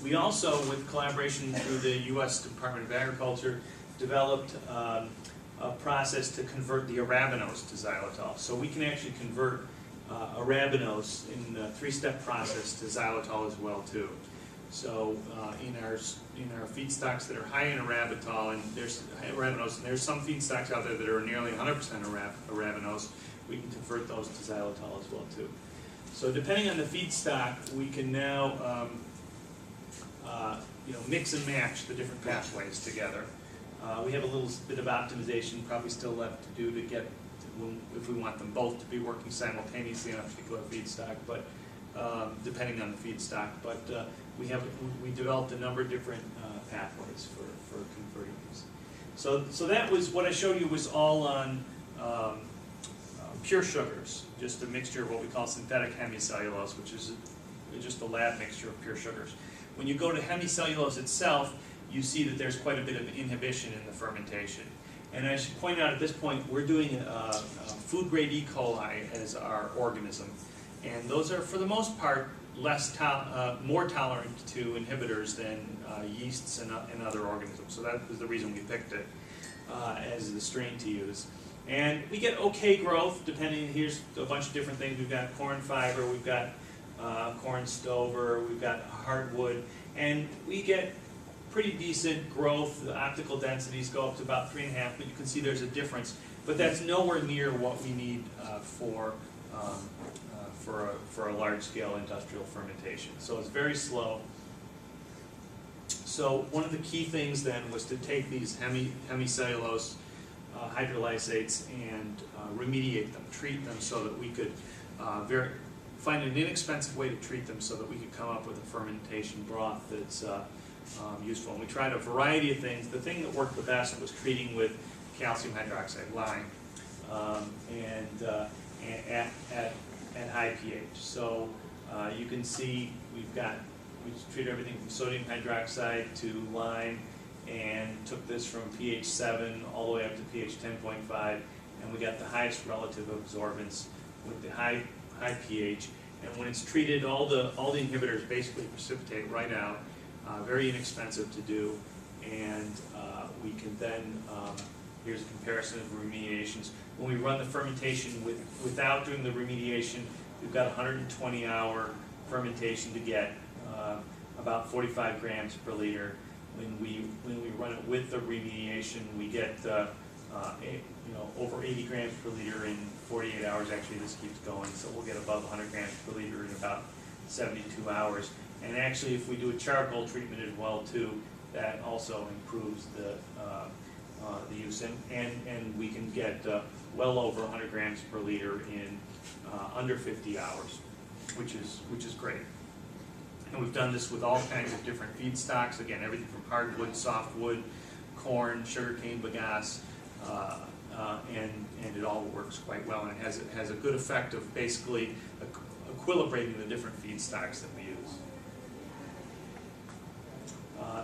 We also, with collaboration through the U.S. Department of Agriculture, developed a process to convert the arabinose to xylitol. So we can actually convert arabinose in a three-step process to xylitol as well too. So in our feedstocks that are high in arabinose, and there's some feedstocks out there that are nearly 100% arabinose, we can convert those to xylitol as well too. So depending on the feedstock, we can now mix and match the different pathways together. We have a little bit of optimization probably still left to do to get, if we want them both to be working simultaneously on a particular feedstock, but depending on the feedstock. But we developed a number of different pathways for converting these. So that was what I showed you was all on pure sugars, just a mixture of what we call synthetic hemicellulose, which is just a lab mixture of pure sugars. When you go to hemicellulose itself, you see that there's quite a bit of inhibition in the fermentation. And I should point out at this point, we're doing food-grade E. coli as our organism. And those are, for the most part, more tolerant to inhibitors than yeasts and other organisms. So that was the reason we picked it as the strain to use. And we get okay growth, depending, here's a bunch of different things. We've got corn fiber, we've got corn stover, we've got hardwood, and we get pretty decent growth. The optical densities go up to about 3.5, but you can see there's a difference. But that's nowhere near what we need for a large-scale industrial fermentation. So it's very slow. So one of the key things then was to take these hemicellulose hydrolysates and remediate them, treat them so that we could find an inexpensive way to treat them so that we could come up with a fermentation broth that's useful. And we tried a variety of things. The thing that worked the best was treating with calcium hydroxide, lime, at high pH. So you can see we treated everything from sodium hydroxide to lime, and took this from pH 7 all the way up to pH 10.5, and we got the highest relative absorbance with the high pH. And when it's treated, all the inhibitors basically precipitate right out. Very inexpensive to do, and we can then, here's a comparison of remediations. When we run the fermentation without doing the remediation, we've got 120-hour fermentation to get about 45 grams per liter. When we run it with the remediation, we get over 80 grams per liter in 48 hours. Actually, this keeps going, so we'll get above 100 grams per liter in about 72 hours. And actually, if we do a charcoal treatment as well too, that also improves the use. And we can get well over 100 grams per liter in under 50 hours, which is great. And we've done this with all kinds of different feedstocks. Again, everything from hardwood, softwood, corn, sugarcane bagasse, and it all works quite well. And it has a good effect of basically equilibrating the different feedstocks that we use.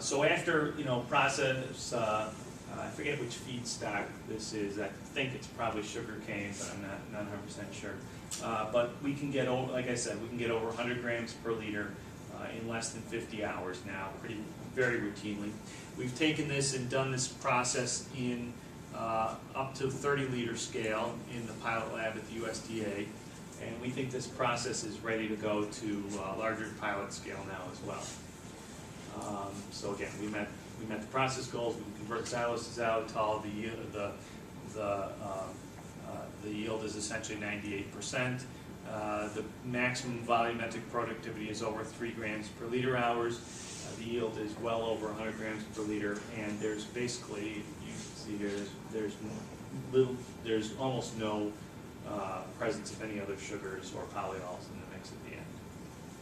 So after process, I forget which feedstock this is. I think it's probably sugarcane, but I'm not 100% sure. But we can get over, like I said, we can get over 100 grams per liter in less than 50 hours now, very routinely. We've taken this and done this process in up to 30-liter scale in the pilot lab at the USDA, and we think this process is ready to go to larger pilot scale now as well. So again, we met the process goals. We can convert xylose to xylitol. The yield is essentially 98%. The maximum volumetric productivity is over 3 grams per liter hours. The yield is well over 100 grams per liter, and there's basically, you can see here, there's almost no presence of any other sugars or polyols in the mix at the end.